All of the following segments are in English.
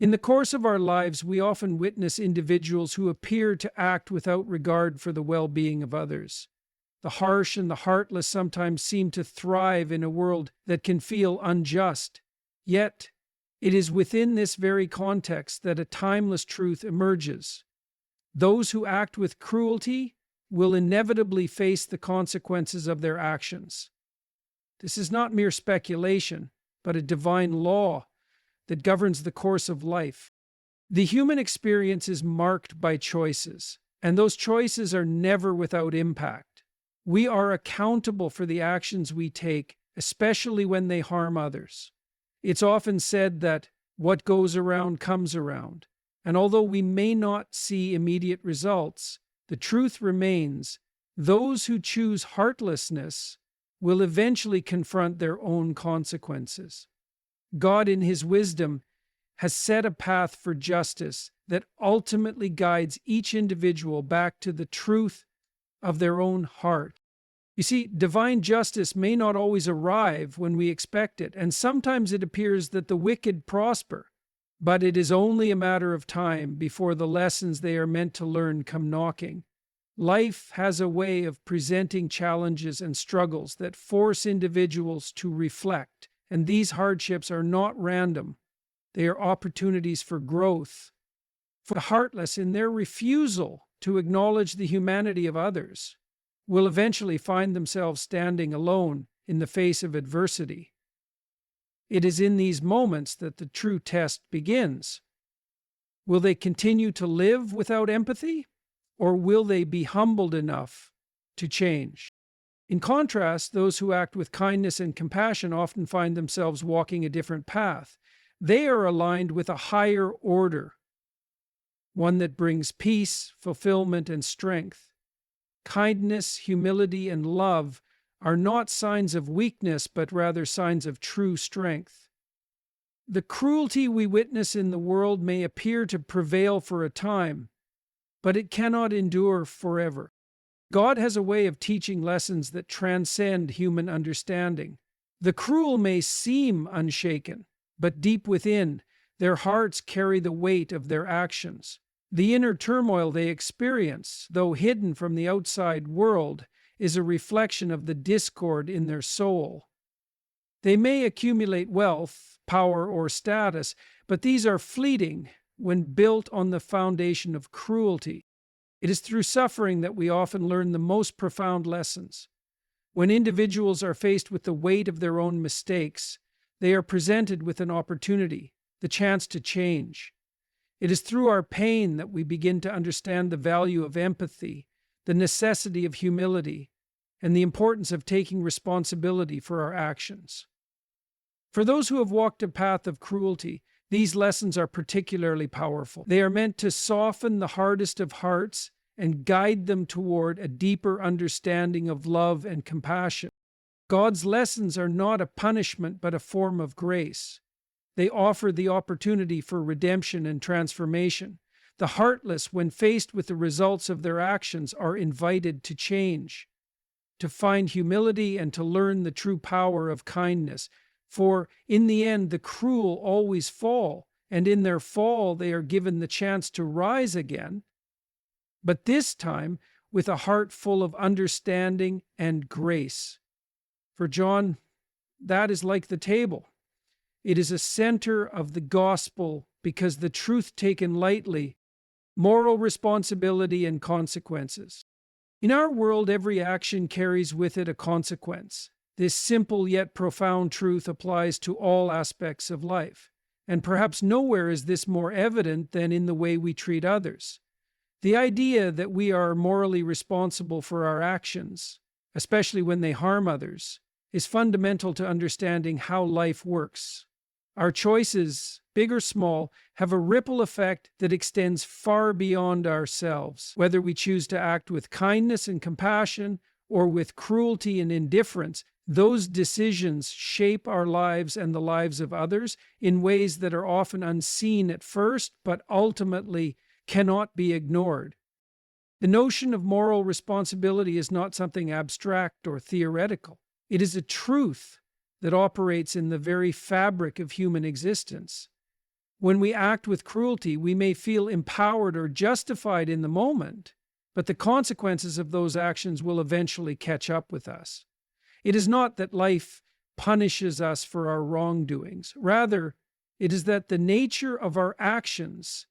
In the course of our lives, we often witness individuals who appear to act without regard for the well-being of others. The harsh and the heartless sometimes seem to thrive in a world that can feel unjust. Yet, it is within this very context that a timeless truth emerges. Those who act with cruelty will inevitably face the consequences of their actions. This is not mere speculation, but a divine law that governs the course of life. The human experience is marked by choices, and those choices are never without impact. We are accountable for the actions we take, especially when they harm others. It's often said that what goes around comes around, and although we may not see immediate results, the truth remains: those who choose heartlessness will eventually confront their own consequences. God, in His wisdom, has set a path for justice that ultimately guides each individual back to the truth of their own heart. You see, divine justice may not always arrive when we expect it, and sometimes it appears that the wicked prosper, but it is only a matter of time before the lessons they are meant to learn come knocking. Life has a way of presenting challenges and struggles that force individuals to reflect, and these hardships are not random. They are opportunities for growth. For the heartless, in their refusal to acknowledge the humanity of others, will eventually find themselves standing alone in the face of adversity. It is in these moments that the true test begins. Will they continue to live without empathy, or will they be humbled enough to change? In contrast, those who act with kindness and compassion often find themselves walking a different path. They are aligned with a higher order, one that brings peace, fulfillment, and strength. Kindness, humility, and love are not signs of weakness, but rather signs of true strength. The cruelty we witness in the world may appear to prevail for a time, but it cannot endure forever. God has a way of teaching lessons that transcend human understanding. The cruel may seem unshaken, but deep within, their hearts carry the weight of their actions. The inner turmoil they experience, though hidden from the outside world, is a reflection of the discord in their soul. They may accumulate wealth, power, or status, but these are fleeting when built on the foundation of cruelty. It is through suffering that we often learn the most profound lessons. When individuals are faced with the weight of their own mistakes, they are presented with an opportunity, the chance to change. It is through our pain that we begin to understand the value of empathy, the necessity of humility, and the importance of taking responsibility for our actions. For those who have walked a path of cruelty, these lessons are particularly powerful. They are meant to soften the hardest of hearts and guide them toward a deeper understanding of love and compassion. God's lessons are not a punishment, but a form of grace. They offer the opportunity for redemption and transformation. The heartless, when faced with the results of their actions, are invited to change, to find humility, and to learn the true power of kindness. For in the end, the cruel always fall, and in their fall they are given the chance to rise again, but this time with a heart full of understanding and grace. For John, that is like the table. It is a center of the gospel because the truth taken lightly, moral responsibility and consequences. In our world, every action carries with it a consequence. This simple yet profound truth applies to all aspects of life, and perhaps nowhere is this more evident than in the way we treat others. The idea that we are morally responsible for our actions, especially when they harm others, is fundamental to understanding how life works. Our choices, big or small, have a ripple effect that extends far beyond ourselves. Whether we choose to act with kindness and compassion or with cruelty and indifference, those decisions shape our lives and the lives of others in ways that are often unseen at first, but ultimately cannot be ignored. The notion of moral responsibility is not something abstract or theoretical. It is a truth that operates in the very fabric of human existence. When we act with cruelty, we may feel empowered or justified in the moment, but the consequences of those actions will eventually catch up with us. It is not that life punishes us for our wrongdoings. Rather, it is that the nature of our actions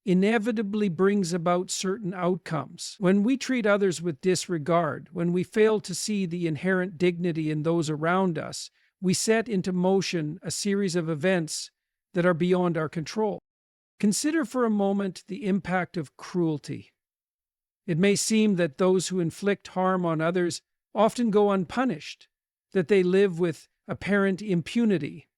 inevitably brings about certain outcomes. When we treat others with disregard, when we fail to see the inherent dignity in those around us, we set into motion a series of events that are beyond our control. Consider for a moment the impact of cruelty. It may seem that those who inflict harm on others often go unpunished, that they live with apparent impunity.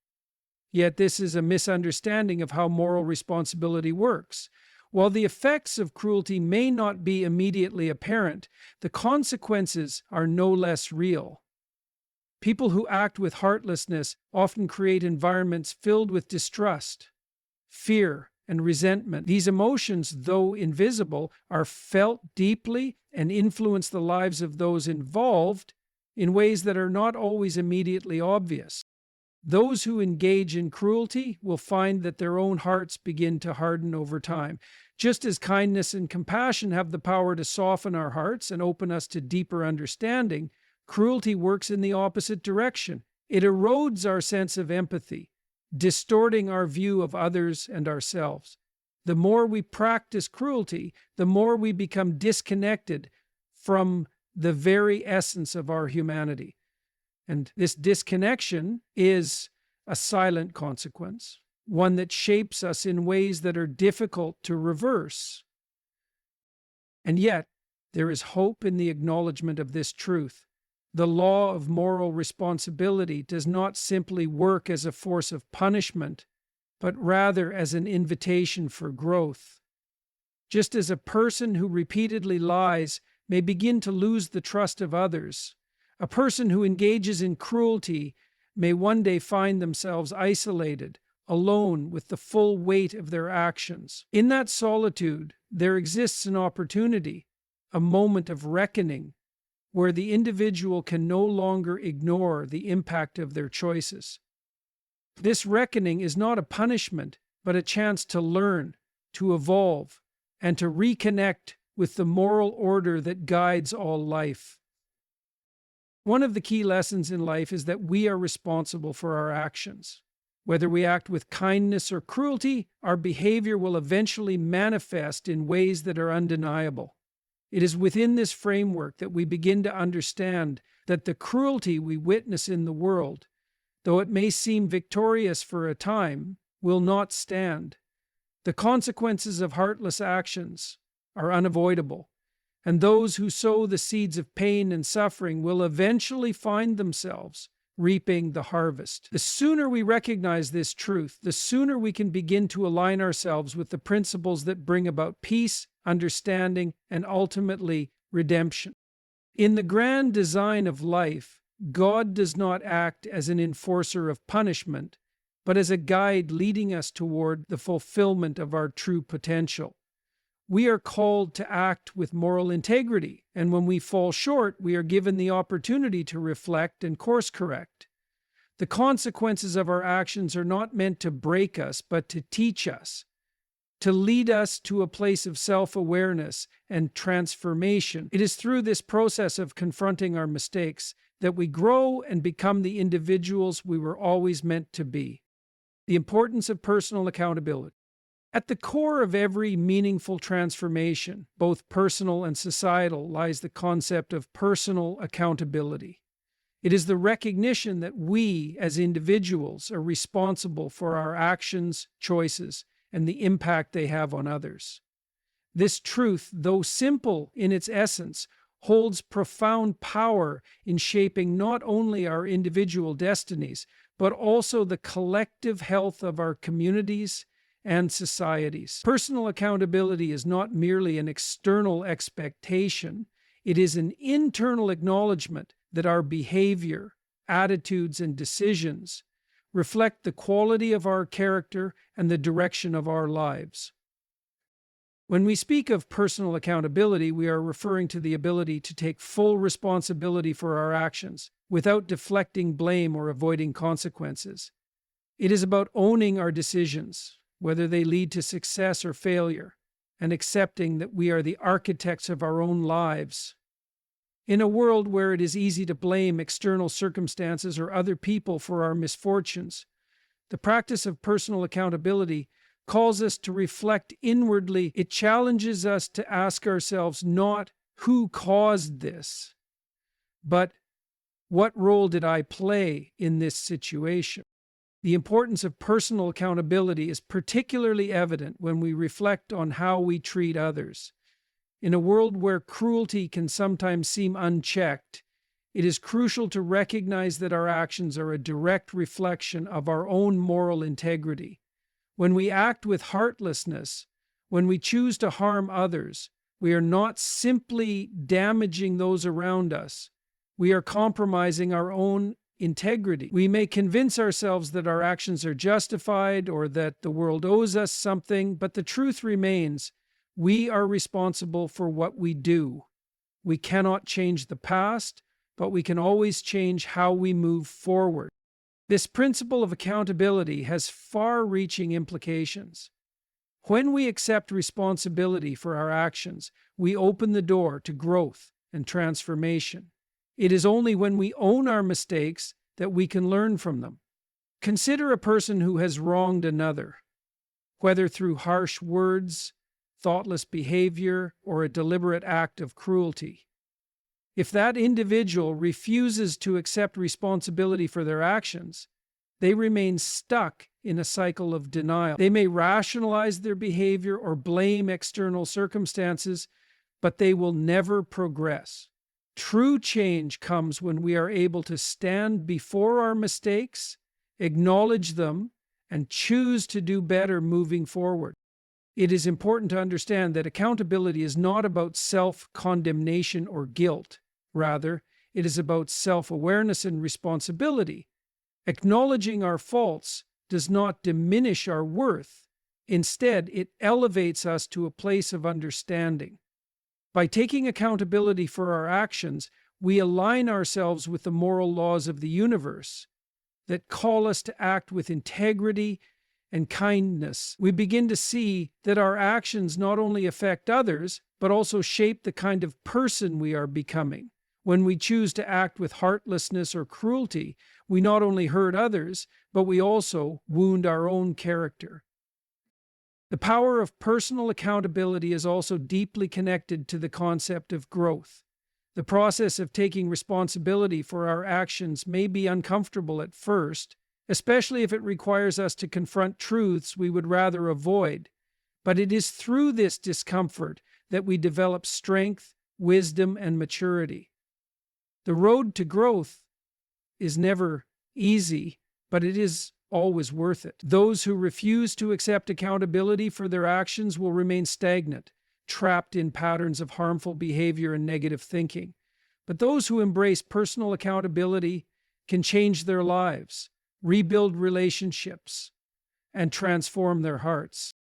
Yet this is a misunderstanding of how moral responsibility works. While the effects of cruelty may not be immediately apparent, the consequences are no less real. People who act with heartlessness often create environments filled with distrust, fear, and resentment. These emotions, though invisible, are felt deeply and influence the lives of those involved in ways that are not always immediately obvious. Those who engage in cruelty will find that their own hearts begin to harden over time. Just as kindness and compassion have the power to soften our hearts and open us to deeper understanding, cruelty works in the opposite direction. It erodes our sense of empathy, distorting our view of others and ourselves. The more we practice cruelty, the more we become disconnected from the very essence of our humanity. And this disconnection is a silent consequence, one that shapes us in ways that are difficult to reverse. And yet, there is hope in the acknowledgement of this truth. The law of moral responsibility does not simply work as a force of punishment, but rather as an invitation for growth. Just as a person who repeatedly lies may begin to lose the trust of others, a person who engages in cruelty may one day find themselves isolated, alone with the full weight of their actions. In that solitude, there exists an opportunity, a moment of reckoning, where the individual can no longer ignore the impact of their choices. This reckoning is not a punishment, but a chance to learn, to evolve, and to reconnect with the moral order that guides all life. One of the key lessons in life is that we are responsible for our actions. Whether we act with kindness or cruelty, our behavior will eventually manifest in ways that are undeniable. It is within this framework that we begin to understand that the cruelty we witness in the world, though it may seem victorious for a time, will not stand. The consequences of heartless actions are unavoidable, and those who sow the seeds of pain and suffering will eventually find themselves reaping the harvest. The sooner we recognize this truth, the sooner we can begin to align ourselves with the principles that bring about peace, understanding, and ultimately redemption. In the grand design of life, God does not act as an enforcer of punishment, but as a guide leading us toward the fulfillment of our true potential. We are called to act with moral integrity, and when we fall short, we are given the opportunity to reflect and course correct. The consequences of our actions are not meant to break us, but to teach us, to lead us to a place of self-awareness and transformation. It is through this process of confronting our mistakes that we grow and become the individuals we were always meant to be. The importance of personal accountability. At the core of every meaningful transformation, both personal and societal, lies the concept of personal accountability. It is the recognition that we, as individuals, are responsible for our actions, choices, and the impact they have on others. This truth, though simple in its essence, holds profound power in shaping not only our individual destinies, but also the collective health of our communities and societies. Personal accountability is not merely an external expectation, it is an internal acknowledgement that our behavior, attitudes, and decisions reflect the quality of our character and the direction of our lives. When we speak of personal accountability, we are referring to the ability to take full responsibility for our actions without deflecting blame or avoiding consequences. It is about owning our decisions, whether they lead to success or failure, and accepting that we are the architects of our own lives. In a world where it is easy to blame external circumstances or other people for our misfortunes, the practice of personal accountability calls us to reflect inwardly. It challenges us to ask ourselves not who caused this, but what role did I play in this situation? The importance of personal accountability is particularly evident when we reflect on how we treat others. In a world where cruelty can sometimes seem unchecked, it is crucial to recognize that our actions are a direct reflection of our own moral integrity. When we act with heartlessness, when we choose to harm others, we are not simply damaging those around us. We are compromising our own integrity. We may convince ourselves that our actions are justified or that the world owes us something, but the truth remains, we are responsible for what we do. We cannot change the past, but we can always change how we move forward. This principle of accountability has far-reaching implications. When we accept responsibility for our actions, we open the door to growth and transformation. It is only when we own our mistakes that we can learn from them. Consider a person who has wronged another, whether through harsh words, thoughtless behavior, or a deliberate act of cruelty. If that individual refuses to accept responsibility for their actions, they remain stuck in a cycle of denial. They may rationalize their behavior or blame external circumstances, but they will never progress. True change comes when we are able to stand before our mistakes, acknowledge them, and choose to do better moving forward. It is important to understand that accountability is not about self-condemnation or guilt. Rather, it is about self-awareness and responsibility. Acknowledging our faults does not diminish our worth. Instead, it elevates us to a place of understanding. By taking accountability for our actions, we align ourselves with the moral laws of the universe that call us to act with integrity and kindness. We begin to see that our actions not only affect others, but also shape the kind of person we are becoming. When we choose to act with heartlessness or cruelty, we not only hurt others, but we also wound our own character. The power of personal accountability is also deeply connected to the concept of growth. The process of taking responsibility for our actions may be uncomfortable at first, especially if it requires us to confront truths we would rather avoid. But it is through this discomfort that we develop strength, wisdom, and maturity. The road to growth is never easy, but it is always worth it. Those who refuse to accept accountability for their actions will remain stagnant, trapped in patterns of harmful behavior and negative thinking. But those who embrace personal accountability can change their lives, rebuild relationships, and transform their hearts.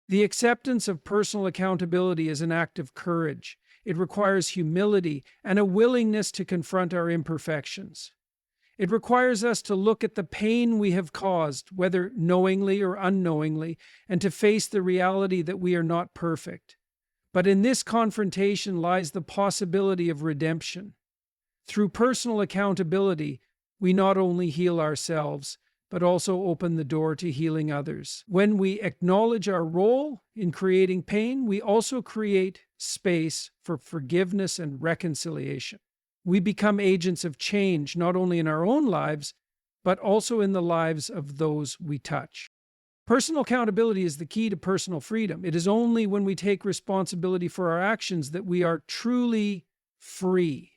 The acceptance of personal accountability is an act of courage. It requires humility and a willingness to confront our imperfections. It requires us to look at the pain we have caused, whether knowingly or unknowingly, and to face the reality that we are not perfect. But in this confrontation lies the possibility of redemption. Through personal accountability, we not only heal ourselves, but also open the door to healing others. When we acknowledge our role in creating pain, we also create space for forgiveness and reconciliation. We become agents of change, not only in our own lives, but also in the lives of those we touch. Personal accountability is the key to personal freedom. It is only when we take responsibility for our actions that we are truly free.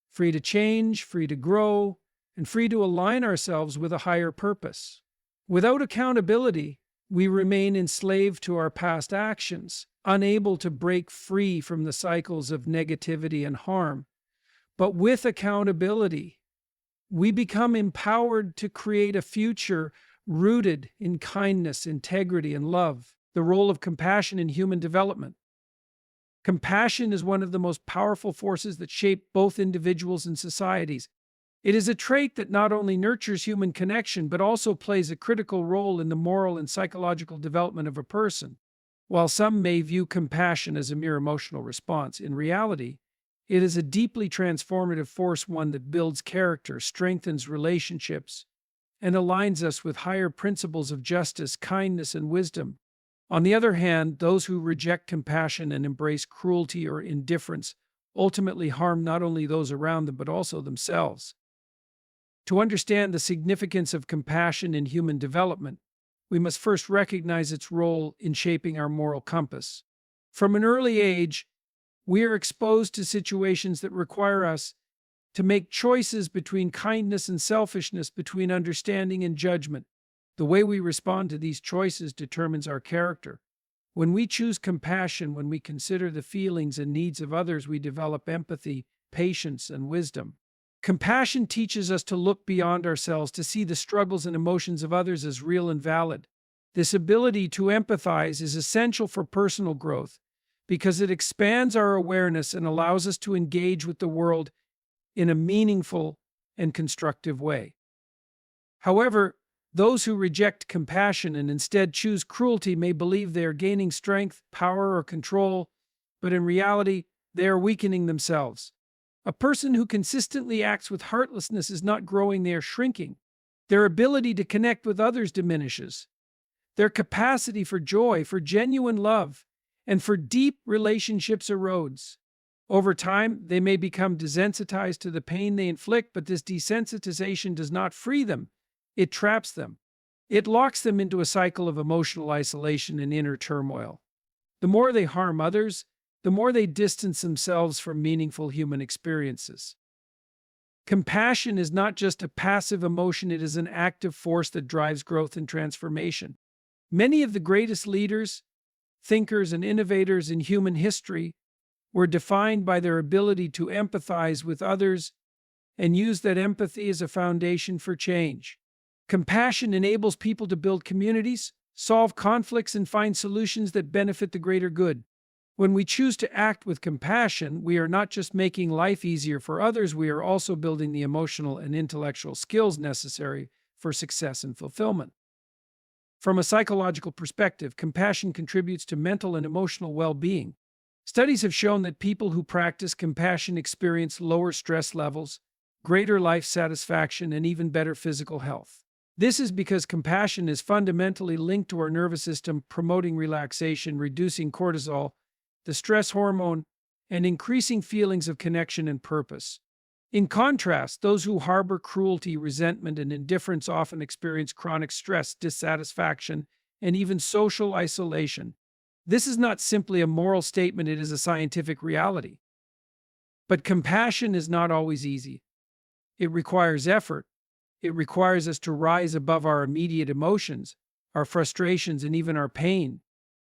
Free to change, free to grow, and free to align ourselves with a higher purpose. Without accountability, we remain enslaved to our past actions, unable to break free from the cycles of negativity and harm. But with accountability, we become empowered to create a future rooted in kindness, integrity, and love. The role of compassion in human development. Compassion is one of the most powerful forces that shape both individuals and societies. It is a trait that not only nurtures human connection but also plays a critical role in the moral and psychological development of a person. While some may view compassion as a mere emotional response, in reality, it is a deeply transformative force, one that builds character, strengthens relationships, and aligns us with higher principles of justice, kindness, and wisdom. On the other hand, those who reject compassion and embrace cruelty or indifference ultimately harm not only those around them but also themselves. To understand the significance of compassion in human development, we must first recognize its role in shaping our moral compass. From an early age, we are exposed to situations that require us to make choices between kindness and selfishness, between understanding and judgment. The way we respond to these choices determines our character. When we choose compassion, when we consider the feelings and needs of others, we develop empathy, patience, and wisdom. Compassion teaches us to look beyond ourselves, to see the struggles and emotions of others as real and valid. This ability to empathize is essential for personal growth because it expands our awareness and allows us to engage with the world in a meaningful and constructive way. However, those who reject compassion and instead choose cruelty may believe they are gaining strength, power, or control, but in reality, they are weakening themselves. A person who consistently acts with heartlessness is not growing, they are shrinking. Their ability to connect with others diminishes. Their capacity for joy, for genuine love, and for deep relationships erodes. Over time, they may become desensitized to the pain they inflict, but this desensitization does not free them. It traps them. It locks them into a cycle of emotional isolation and inner turmoil. The more they harm others, the more they distance themselves from meaningful human experiences. Compassion is not just a passive emotion, it is an active force that drives growth and transformation. Many of the greatest leaders, thinkers, and innovators in human history were defined by their ability to empathize with others and use that empathy as a foundation for change. Compassion enables people to build communities, solve conflicts, and find solutions that benefit the greater good. When we choose to act with compassion, we are not just making life easier for others, we are also building the emotional and intellectual skills necessary for success and fulfillment. From a psychological perspective, compassion contributes to mental and emotional well-being. Studies have shown that people who practice compassion experience lower stress levels, greater life satisfaction, and even better physical health. This is because compassion is fundamentally linked to our nervous system, promoting relaxation, reducing cortisol, the stress hormone, and increasing feelings of connection and purpose. In contrast, those who harbor cruelty, resentment, and indifference often experience chronic stress, dissatisfaction, and even social isolation. This is not simply a moral statement, it is a scientific reality. But compassion is not always easy. It requires effort. It requires us to rise above our immediate emotions, our frustrations, and even our pain.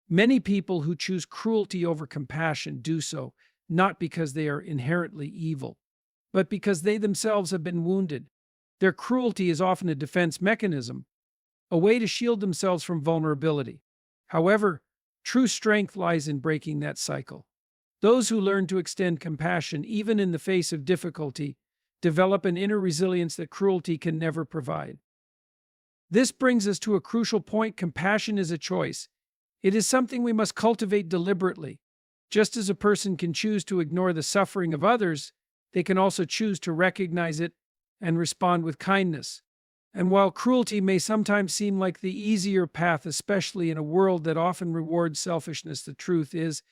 Many people who choose cruelty over compassion do so not because they are inherently evil, but because they themselves have been wounded. Their cruelty is often a defense mechanism, a way to shield themselves from vulnerability. However, true strength lies in breaking that cycle. Those who learn to extend compassion, even in the face of difficulty, develop an inner resilience that cruelty can never provide. This brings us to a crucial point. Compassion is a choice. It is something we must cultivate deliberately. Just as a person can choose to ignore the suffering of others, they can also choose to recognize it and respond with kindness. And while cruelty may sometimes seem like the easier path, especially in a world that often rewards selfishness, the truth is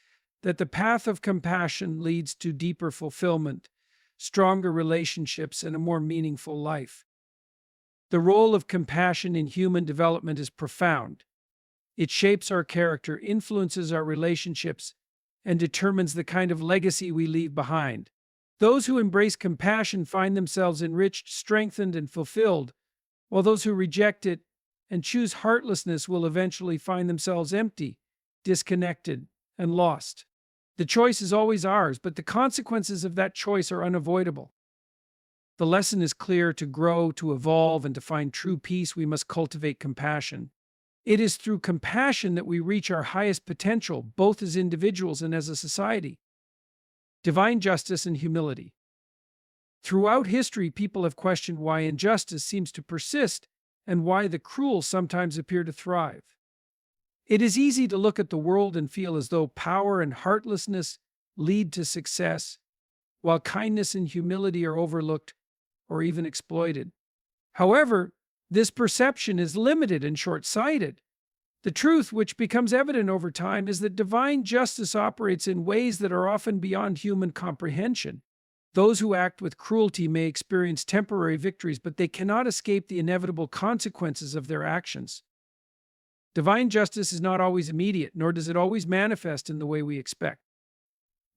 that the path of compassion leads to deeper fulfillment, stronger relationships, and a more meaningful life. The role of compassion in human development is profound. It shapes our character, influences our relationships, and determines the kind of legacy we leave behind. Those who embrace compassion find themselves enriched, strengthened, and fulfilled, while those who reject it and choose heartlessness will eventually find themselves empty, disconnected, and lost. The choice is always ours, but the consequences of that choice are unavoidable. The lesson is clear: to grow, to evolve, and to find true peace, we must cultivate compassion. It is through compassion that we reach our highest potential, both as individuals and as a society. Divine justice and humility. Throughout history, people have questioned why injustice seems to persist and why the cruel sometimes appear to thrive. It is easy to look at the world and feel as though power and heartlessness lead to success, while kindness and humility are overlooked or even exploited. However, this perception is limited and short-sighted. The truth, which becomes evident over time, is that divine justice operates in ways that are often beyond human comprehension. Those who act with cruelty may experience temporary victories, but they cannot escape the inevitable consequences of their actions. Divine justice is not always immediate, nor does it always manifest in the way we expect.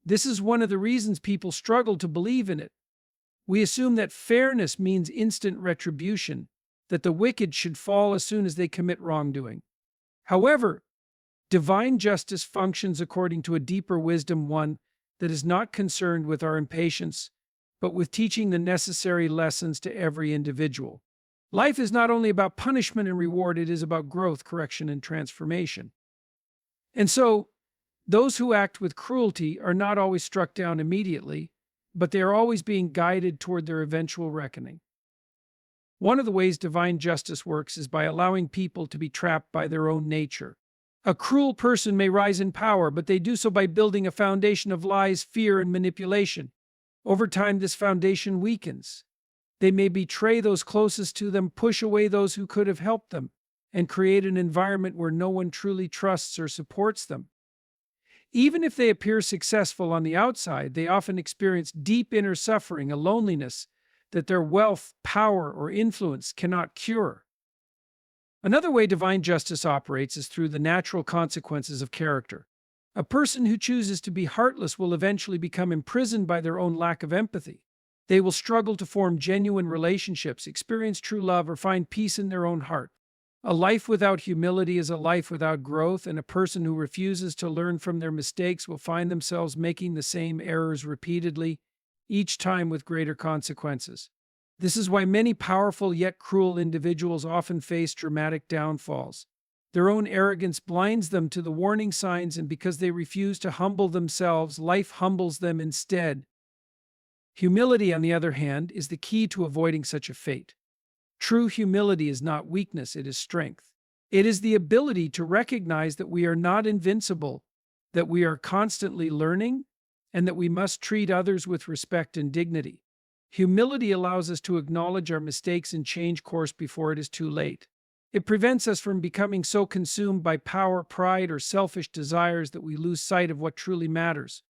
This is one of the reasons people struggle to believe in it. We assume that fairness means instant retribution, that the wicked should fall as soon as they commit wrongdoing. However, divine justice functions according to a deeper wisdom, one that is not concerned with our impatience, but with teaching the necessary lessons to every individual. Life is not only about punishment and reward, it is about growth, correction, and transformation. And so, those who act with cruelty are not always struck down immediately, but they are always being guided toward their eventual reckoning. One of the ways divine justice works is by allowing people to be trapped by their own nature. A cruel person may rise in power, but they do so by building a foundation of lies, fear, and manipulation. Over time, this foundation weakens. They may betray those closest to them, push away those who could have helped them, and create an environment where no one truly trusts or supports them. Even if they appear successful on the outside, they often experience deep inner suffering, a loneliness that their wealth, power, or influence cannot cure. Another way divine justice operates is through the natural consequences of character. A person who chooses to be heartless will eventually become imprisoned by their own lack of empathy. They will struggle to form genuine relationships, experience true love, or find peace in their own heart. A life without humility is a life without growth, and a person who refuses to learn from their mistakes will find themselves making the same errors repeatedly, each time with greater consequences. This is why many powerful yet cruel individuals often face dramatic downfalls. Their own arrogance blinds them to the warning signs, and because they refuse to humble themselves, life humbles them instead. Humility, on the other hand, is the key to avoiding such a fate. True humility is not weakness, it is strength. It is the ability to recognize that we are not invincible, that we are constantly learning, and that we must treat others with respect and dignity. Humility allows us to acknowledge our mistakes and change course before it is too late. It prevents us from becoming so consumed by power, pride, or selfish desires that we lose sight of what truly matters.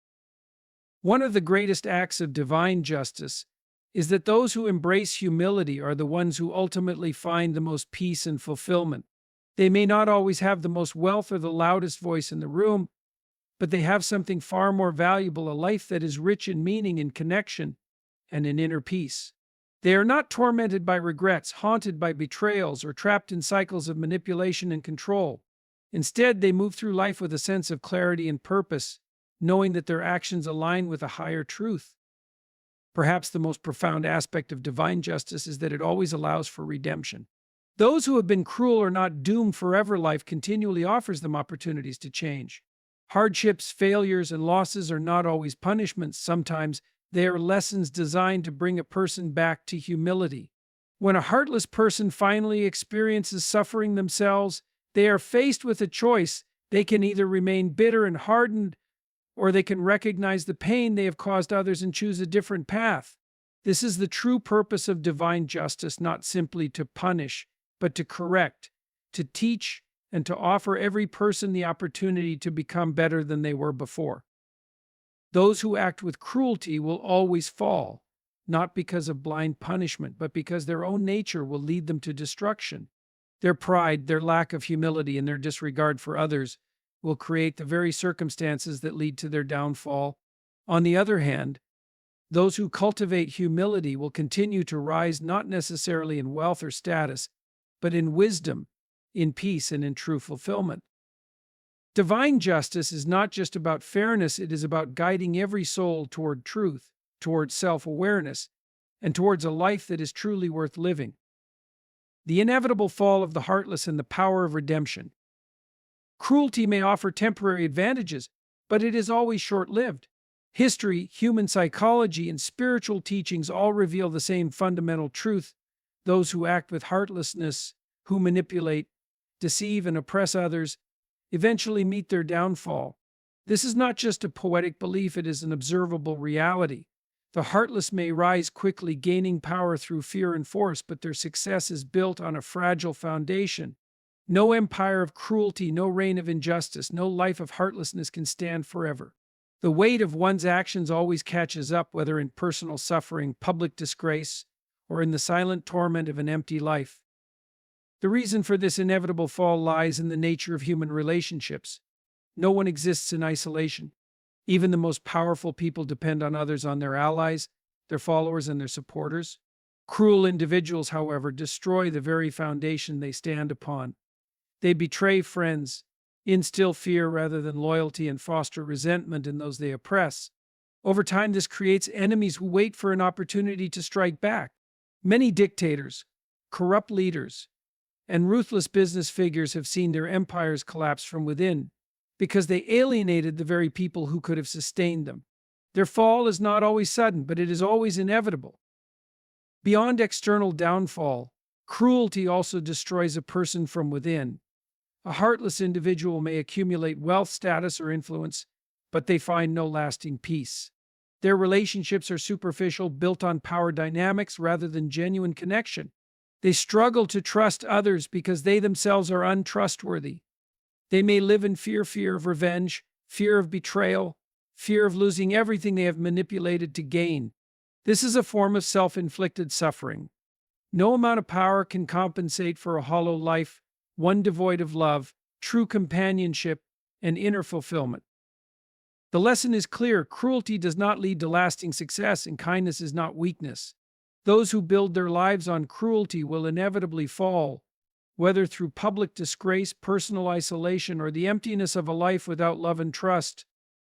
One of the greatest acts of divine justice is that those who embrace humility are the ones who ultimately find the most peace and fulfillment. They may not always have the most wealth or the loudest voice in the room, but they have something far more valuable, a life that is rich in meaning, in connection, and in inner peace. They are not tormented by regrets, haunted by betrayals, or trapped in cycles of manipulation and control. Instead, they move through life with a sense of clarity and purpose, knowing that their actions align with a higher truth. Perhaps the most profound aspect of divine justice is that it always allows for redemption. Those who have been cruel are not doomed forever. Life continually offers them opportunities to change. Hardships, failures, and losses are not always punishments. Sometimes they are lessons designed to bring a person back to humility. When a heartless person finally experiences suffering themselves, they are faced with a choice. They can either remain bitter and hardened, or they can recognize the pain they have caused others and choose a different path. This is the true purpose of divine justice, not simply to punish, but to correct, to teach, and to offer every person the opportunity to become better than they were before. Those who act with cruelty will always fall, not because of blind punishment, but because their own nature will lead them to destruction. Their pride, their lack of humility, and their disregard for others will create the very circumstances that lead to their downfall. On the other hand, those who cultivate humility will continue to rise, not necessarily in wealth or status, but in wisdom, in peace, and in true fulfillment. Divine justice is not just about fairness, it is about guiding every soul toward truth, towards self-awareness, and towards a life that is truly worth living. The inevitable fall of the heartless and the power of redemption. Cruelty may offer temporary advantages, but it is always short-lived. History, human psychology, and spiritual teachings all reveal the same fundamental truth. Those who act with heartlessness, who manipulate, deceive, and oppress others, eventually meet their downfall. This is not just a poetic belief, it is an observable reality. The heartless may rise quickly, gaining power through fear and force, but their success is built on a fragile foundation. No empire of cruelty, no reign of injustice, no life of heartlessness can stand forever. The weight of one's actions always catches up, whether in personal suffering, public disgrace, or in the silent torment of an empty life. The reason for this inevitable fall lies in the nature of human relationships. No one exists in isolation. Even the most powerful people depend on others, on their allies, their followers, and their supporters. Cruel individuals, however, destroy the very foundation they stand upon. They betray friends, instill fear rather than loyalty, and foster resentment in those they oppress. Over time, this creates enemies who wait for an opportunity to strike back. Many dictators, corrupt leaders, and ruthless business figures have seen their empires collapse from within because they alienated the very people who could have sustained them. Their fall is not always sudden, but it is always inevitable. Beyond external downfall, cruelty also destroys a person from within. A heartless individual may accumulate wealth, status, or influence, but they find no lasting peace. Their relationships are superficial, built on power dynamics rather than genuine connection. They struggle to trust others because they themselves are untrustworthy. They may live in fear of revenge, fear of betrayal, fear of losing everything they have manipulated to gain. This is a form of self-inflicted suffering. No amount of power can compensate for a hollow life, one devoid of love, true companionship, and inner fulfillment. The lesson is clear: cruelty does not lead to lasting success, and kindness is not weakness. Those who build their lives on cruelty will inevitably fall, whether through public disgrace, personal isolation, or the emptiness of a life without love and trust.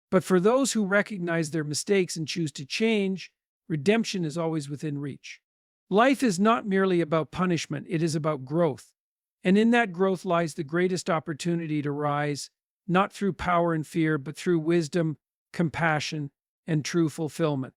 But for those who recognize their mistakes and choose to change, redemption is always within reach. Life is not merely about punishment, it is about growth. And in that growth lies the greatest opportunity to rise, not through power and fear, but through wisdom, compassion, and true fulfillment.